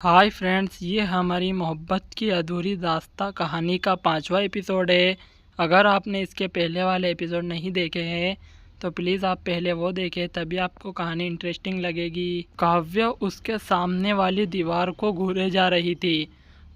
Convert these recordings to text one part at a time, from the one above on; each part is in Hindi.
हाय फ्रेंड्स, ये हमारी मोहब्बत की अधूरी दास्तां कहानी का 5वां एपिसोड है। अगर आपने इसके पहले वाले एपिसोड नहीं देखे हैं तो प्लीज़ आप पहले वो देखें, तभी आपको कहानी इंटरेस्टिंग लगेगी। काव्य उसके सामने वाली दीवार को घूरे जा रही थी।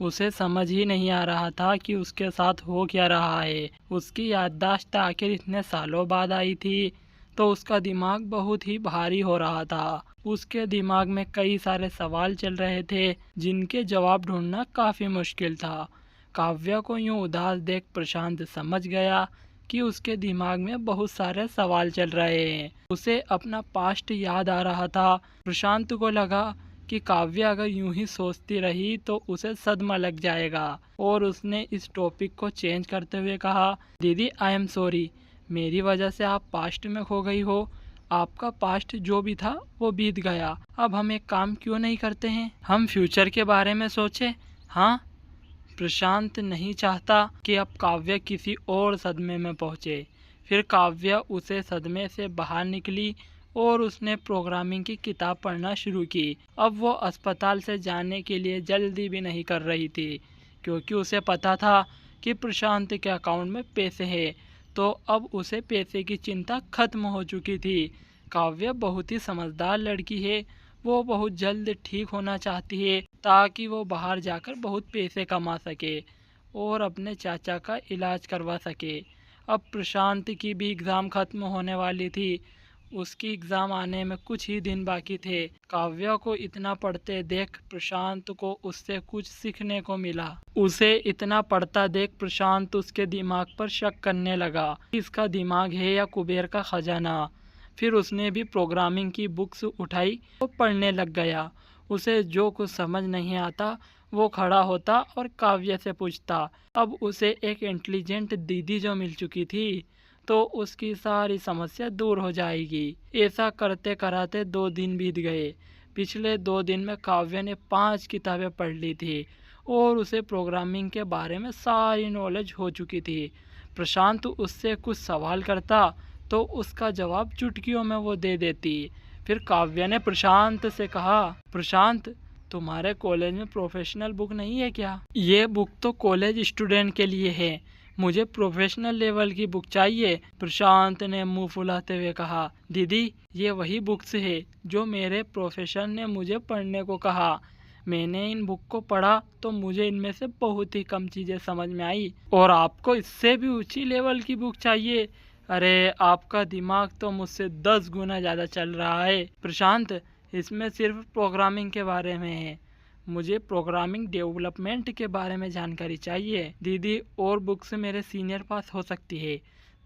उसे समझ ही नहीं आ रहा था कि उसके साथ हो क्या रहा है। उसकी याददाश्त आखिर इतने सालों बाद आई थी तो उसका दिमाग बहुत ही भारी हो रहा था। उसके दिमाग में कई सारे सवाल चल रहे थे जिनके जवाब ढूंढना काफ़ी मुश्किल था। काव्या को यूं उदास देख प्रशांत समझ गया कि उसके दिमाग में बहुत सारे सवाल चल रहे हैं। उसे अपना पास्ट याद आ रहा था। प्रशांत को लगा कि काव्या अगर यूं ही सोचती रही तो उसे सदमा लग जाएगा और उसने इस टॉपिक को चेंज करते हुए कहा, दीदी आई एम सॉरी, मेरी वजह से आप पास्ट में खो गई हो। आपका पास्ट जो भी था वो बीत गया। अब हम एक काम क्यों नहीं करते हैं, हम फ्यूचर के बारे में सोचें। हाँ, प्रशांत नहीं चाहता कि अब काव्य किसी और सदमे में पहुंचे। फिर काव्य उसे सदमे से बाहर निकली और उसने प्रोग्रामिंग की किताब पढ़ना शुरू की। अब वो अस्पताल से जाने के लिए जल्दी भी नहीं कर रही थी क्योंकि उसे पता था कि प्रशांत के अकाउंट में पैसे हैं, तो अब उसे पैसे की चिंता खत्म हो चुकी थी। काव्य बहुत ही समझदार लड़की है। वो बहुत जल्द ठीक होना चाहती है ताकि वो बाहर जाकर बहुत पैसे कमा सके और अपने चाचा का इलाज करवा सके। अब प्रशांत की भी एग्ज़ाम ख़त्म होने वाली थी। उसकी एग्ज़ाम आने में कुछ ही दिन बाकी थे। काव्या को इतना पढ़ते देख प्रशांत को उससे कुछ सीखने को मिला। उसे इतना पढ़ता देख प्रशांत उसके दिमाग पर शक करने लगा। इसका दिमाग है या कुबेर का खजाना। फिर उसने भी प्रोग्रामिंग की बुक्स उठाई और पढ़ने लग गया। उसे जो कुछ समझ नहीं आता वो खड़ा होता और काव्य से पूछता। अब उसे एक इंटेलिजेंट दीदी जो मिल चुकी थी तो उसकी सारी समस्या दूर हो जाएगी। ऐसा करते कराते 2 दिन बीत गए। पिछले 2 दिन में काव्य ने 5 किताबें पढ़ ली थी और उसे प्रोग्रामिंग के बारे में सारी नॉलेज हो चुकी थी। प्रशांत उससे कुछ सवाल करता तो उसका जवाब चुटकियों में वो दे देती। फिर काव्य ने प्रशांत से कहा, प्रशांत, तुम्हारे कॉलेज में प्रोफेशनल बुक नहीं है क्या? ये बुक तो कॉलेज स्टूडेंट के लिए है, मुझे प्रोफेशनल लेवल की बुक चाहिए। प्रशांत ने मुंह फुलाते हुए कहा, दीदी ये वही बुक्स है जो मेरे प्रोफेसर ने मुझे पढ़ने को कहा। मैंने इन बुक को पढ़ा तो मुझे इनमें से बहुत ही कम चीज़ें समझ में आई और आपको इससे भी ऊंची लेवल की बुक चाहिए। अरे आपका दिमाग तो मुझसे 10 गुना ज़्यादा चल रहा है प्रशांत। इसमें सिर्फ प्रोग्रामिंग के बारे में है, मुझे प्रोग्रामिंग डेवलपमेंट के बारे में जानकारी चाहिए। दीदी और बुक्स मेरे सीनियर पास हो सकती है।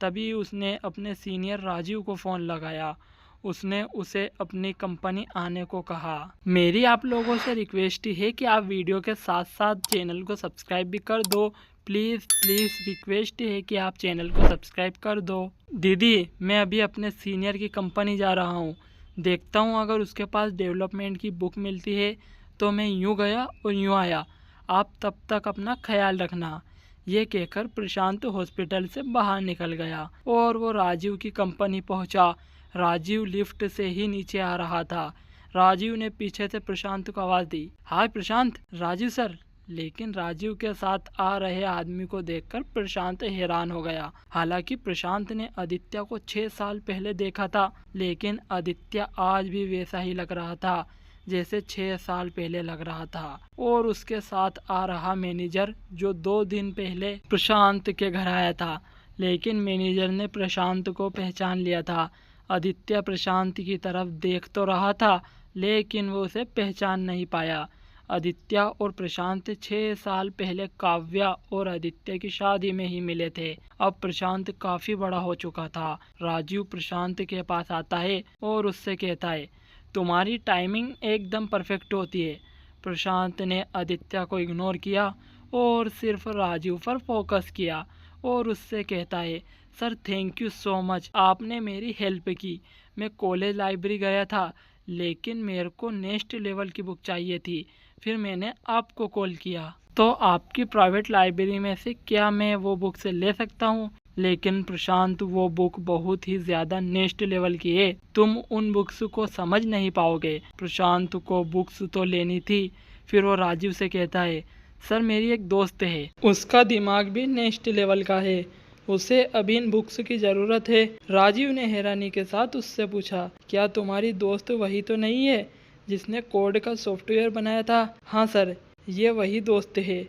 तभी उसने अपने सीनियर राजीव को फ़ोन लगाया। उसने उसे अपनी कंपनी आने को कहा। मेरी आप लोगों से रिक्वेस्ट है कि आप वीडियो के साथ साथ चैनल को सब्सक्राइब भी कर दो। प्लीज़ प्लीज़ रिक्वेस्ट है कि आप चैनल को सब्सक्राइब कर दो। दीदी मैं अभी अपने सीनियर की कंपनी जा रहा हूँ, देखता हूँ अगर उसके पास डेवलपमेंट की बुक मिलती है तो मैं यूँ गया और यूँ आया। आप तब तक अपना ख्याल रखना। ये कहकर प्रशांत हॉस्पिटल से बाहर निकल गया और वो राजीव की कंपनी पहुंचा। राजीव लिफ्ट से ही नीचे आ रहा था। राजीव ने पीछे से प्रशांत को आवाज़ दी, हाय प्रशांत। राजीव सर। लेकिन राजीव के साथ आ रहे आदमी को देखकर प्रशांत हैरान हो गया। हालांकि प्रशांत ने आदित्य को 6 साल पहले देखा था, लेकिन आदित्य आज भी वैसा ही लग रहा था जैसे 6 साल पहले लग रहा था। और उसके साथ आ रहा मैनेजर जो 2 दिन पहले प्रशांत के घर आया था, लेकिन मैनेजर ने प्रशांत को पहचान लिया था। आदित्य प्रशांत की तरफ देख तो रहा था लेकिन वो उसे पहचान नहीं पाया। आदित्य और प्रशांत 6 साल पहले काव्या और आदित्य की शादी में ही मिले थे। अब प्रशांत काफ़ी बड़ा हो चुका था। राजीव प्रशांत के पास आता है और उससे कहता है, तुम्हारी टाइमिंग एकदम परफेक्ट होती है। प्रशांत ने आदित्य को इग्नोर किया और सिर्फ राजीव पर फोकस किया और उससे कहता है, sir thank you so much, आपने मेरी हेल्प की। मैं कॉलेज लाइब्रेरी गया था लेकिन मेरे को नेक्स्ट लेवल की बुक चाहिए थी, फिर मैंने आपको कॉल किया। तो आपकी प्राइवेट लाइब्रेरी में से क्या मैं वो बुक से ले सकता हूँ? लेकिन प्रशांत वो बुक बहुत ही ज़्यादा नेक्स्ट लेवल की है, तुम उन बुक्स को समझ नहीं पाओगे। प्रशांत को बुक्स तो लेनी थी, फिर वो राजीव से कहता है, सर मेरी एक दोस्त है, उसका दिमाग भी नेक्स्ट लेवल का है, उसे अभी इन बुक्स की ज़रूरत है। राजीव ने हैरानी के साथ उससे पूछा, क्या तुम्हारी दोस्त वही तो नहीं है जिसने कोड का सॉफ्टवेयर बनाया था? हाँ सर, ये वही दोस्त है।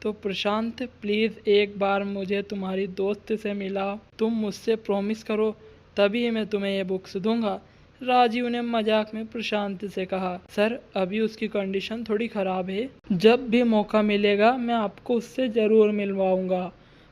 तो प्रशांत प्लीज़ एक बार मुझे तुम्हारी दोस्त से मिलाओ, तुम मुझसे प्रॉमिस करो, तभी मैं तुम्हें ये बुक्स दूंगा। राजीव ने मजाक में प्रशांत से कहा, सर अभी उसकी कंडीशन थोड़ी ख़राब है, जब भी मौका मिलेगा मैं आपको उससे ज़रूर मिलवाऊंगा,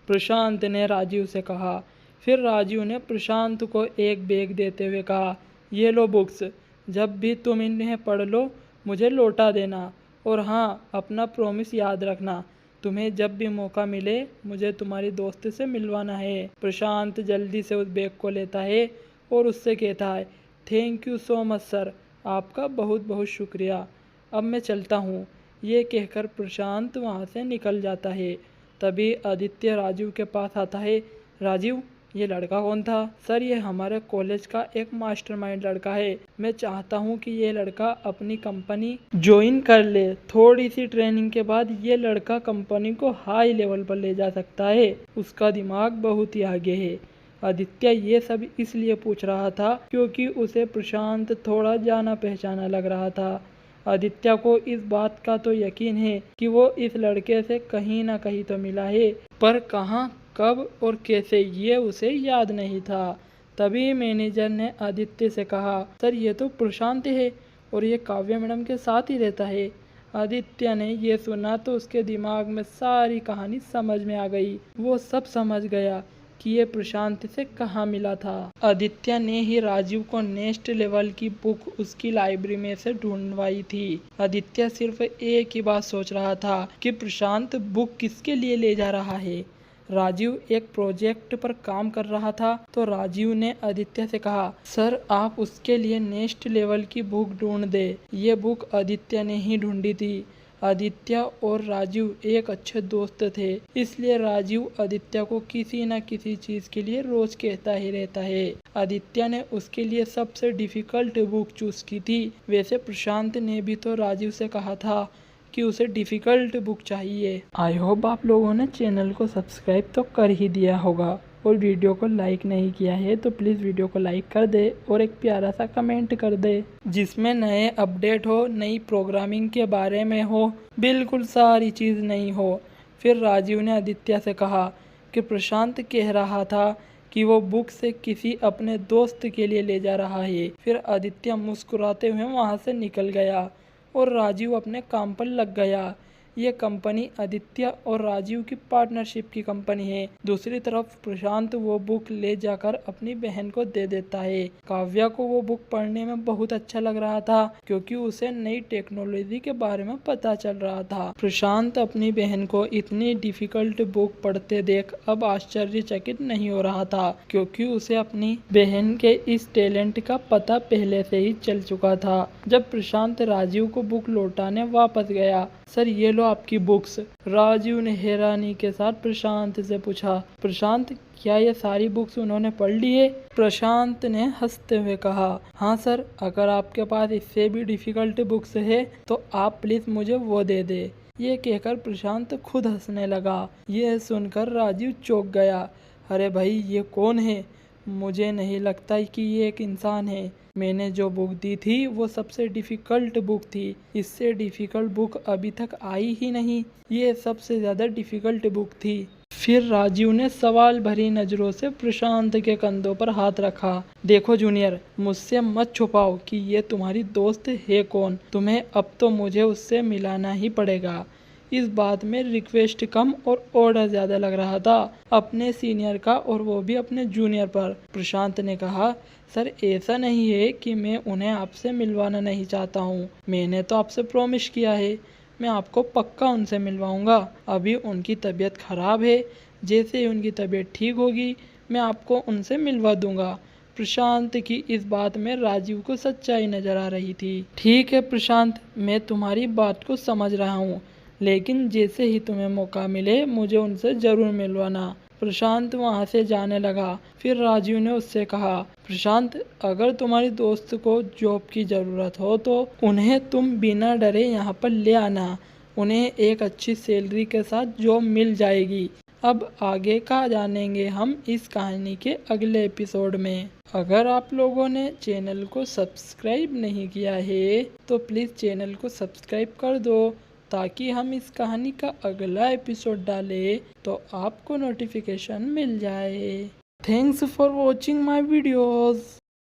प्रशांत ने राजीव से कहा। फिर राजीव ने प्रशांत को एक बैग देते हुए कहा, ये लो बुक्स, जब भी तुम इन्हें पढ़ लो मुझे लौटा देना, और हाँ अपना प्रॉमिस याद रखना, तुम्हें जब भी मौका मिले मुझे तुम्हारी दोस्त से मिलवाना है। प्रशांत जल्दी से उस बैग को लेता है और उससे कहता है, thank you so much sir, आपका बहुत बहुत शुक्रिया, अब मैं चलता हूँ। ये कहकर प्रशांत वहाँ से निकल जाता है। तभी आदित्य राजीव के पास आता है, राजीव ये लड़का कौन था? सर ये हमारे कॉलेज का एक मास्टरमाइंड लड़का है, मैं चाहता हूँ कि ये लड़का अपनी कंपनी ज्वाइन कर ले, थोड़ी सी ट्रेनिंग के बाद ये लड़का कंपनी को हाई लेवल पर ले जा सकता है, उसका दिमाग बहुत ही आगे है। आदित्य ये सब इसलिए पूछ रहा था क्योंकि उसे प्रशांत थोड़ा जाना पहचाना लग रहा था। आदित्य को इस बात का तो यकीन है कि वो इस लड़के से कहीं ना कहीं तो मिला है, पर कहाँ, कब और कैसे ये उसे याद नहीं था। तभी मैनेजर ने आदित्य से कहा, सर ये तो प्रशांत है और ये काव्या मैडम के साथ ही रहता है। आदित्य ने ये सुना तो उसके दिमाग में सारी कहानी समझ में आ गई, वो सब समझ गया कि ये प्रशांत से कहाँ मिला था। आदित्य ने ही राजीव को नेक्स्ट लेवल की बुक उसकी लाइब्रेरी में से ढूंढवाई थी। आदित्य सिर्फ एक ही बात सोच रहा था कि प्रशांत बुक किसके लिए ले जा रहा है। राजीव एक प्रोजेक्ट पर काम कर रहा था तो राजीव ने आदित्य से कहा, सर आप उसके लिए नेक्स्ट लेवल की बुक ढूंढ दे। ये बुक आदित्य ने ही ढूंढी थी। आदित्य और राजीव एक अच्छे दोस्त थे, इसलिए राजीव आदित्य को किसी न किसी चीज के लिए रोज कहता ही रहता है। आदित्य ने उसके लिए सबसे डिफिकल्ट बुक चूज की थी। वैसे प्रशांत ने भी तो राजीव से कहा था कि उसे डिफ़िकल्ट बुक चाहिए। आई होप आप लोगों ने चैनल को सब्सक्राइब तो कर ही दिया होगा और वीडियो को लाइक नहीं किया है तो प्लीज़ वीडियो को लाइक कर दे और एक प्यारा सा कमेंट कर दे जिसमें नए अपडेट हो, नई प्रोग्रामिंग के बारे में हो, बिल्कुल सारी चीज़ नहीं हो। फिर राजीव ने आदित्य से कहा कि प्रशांत कह रहा था कि वो बुक से किसी अपने दोस्त के लिए ले जा रहा है। फिर आदित्य मुस्कुराते हुए वहाँ से निकल गया और राजीव अपने काम पर लग गया। ये कंपनी आदित्य और राजीव की पार्टनरशिप की कंपनी है। दूसरी तरफ प्रशांत वो बुक ले जाकर अपनी बहन को दे देता है। काव्या को वो बुक पढ़ने में बहुत अच्छा लग रहा था क्योंकि उसे नई टेक्नोलॉजी के बारे में पता चल रहा था। प्रशांत अपनी बहन को इतनी डिफिकल्ट बुक पढ़ते देख अब आश्चर्यचकित नहीं हो रहा था क्योंकि उसे अपनी बहन के इस टैलेंट का पता पहले से ही चल चुका था। जब प्रशांत राजीव को बुक लौटाने वापस गया, सर ये लो आपकी बुक्स। राजीव ने हैरानी के साथ प्रशांत से पूछा, प्रशांत क्या ये सारी बुक्स उन्होंने पढ़ ली है? प्रशांत ने हंसते हुए कहा, हाँ सर, अगर आपके पास इससे भी डिफिकल्ट बुक्स है तो आप प्लीज मुझे वो दे दे। ये कहकर प्रशांत खुद हंसने लगा। ये सुनकर राजीव चौंक गया। अरे भाई ये कौन है? मुझे नहीं लगता कि ये एक इंसान है। मैंने जो बुक दी थी वो सबसे डिफ़िकल्ट बुक थी, इससे डिफ़िकल्ट बुक अभी तक आई ही नहीं, ये सबसे ज़्यादा डिफ़िकल्ट बुक थी। फिर राजीव ने सवाल भरी नज़रों से प्रशांत के कंधों पर हाथ रखा। देखो जूनियर, मुझसे मत छुपाओ कि ये तुम्हारी दोस्त है कौन, तुम्हें अब तो मुझे उससे मिलाना ही पड़ेगा। इस बात में रिक्वेस्ट कम और ऑर्डर ज़्यादा लग रहा था, अपने सीनियर का और वो भी अपने जूनियर पर। प्रशांत ने कहा, सर ऐसा नहीं है कि मैं उन्हें आपसे मिलवाना नहीं चाहता हूँ, मैंने तो आपसे प्रॉमिस किया है, मैं आपको पक्का उनसे मिलवाऊंगा। अभी उनकी तबीयत ख़राब है, जैसे ही उनकी तबीयत ठीक होगी मैं आपको उनसे मिलवा दूंगा। प्रशांत की इस बात में राजीव को सच्चाई नज़र आ रही थी। ठीक है प्रशांत, मैं तुम्हारी बात को समझ रहा हूँ, लेकिन जैसे ही तुम्हें मौका मिले मुझे उनसे ज़रूर मिलवाना। प्रशांत वहां से जाने लगा। फिर राजीव ने उससे कहा, प्रशांत, अगर तुम्हारी दोस्त को जॉब की ज़रूरत हो तो उन्हें तुम बिना डरे यहाँ पर ले आना। उन्हें एक अच्छी सैलरी के साथ जॉब मिल जाएगी। अब आगे का जानेंगे हम इस कहानी के अगले एपिसोड में। अगर आप लोगों ने चैनल को सब्सक्राइब नहीं किया है तो प्लीज़ चैनल को सब्सक्राइब कर दो, ताकि हम इस कहानी का अगला एपिसोड डालें तो आपको नोटिफिकेशन मिल जाए। Thanks for watching my videos.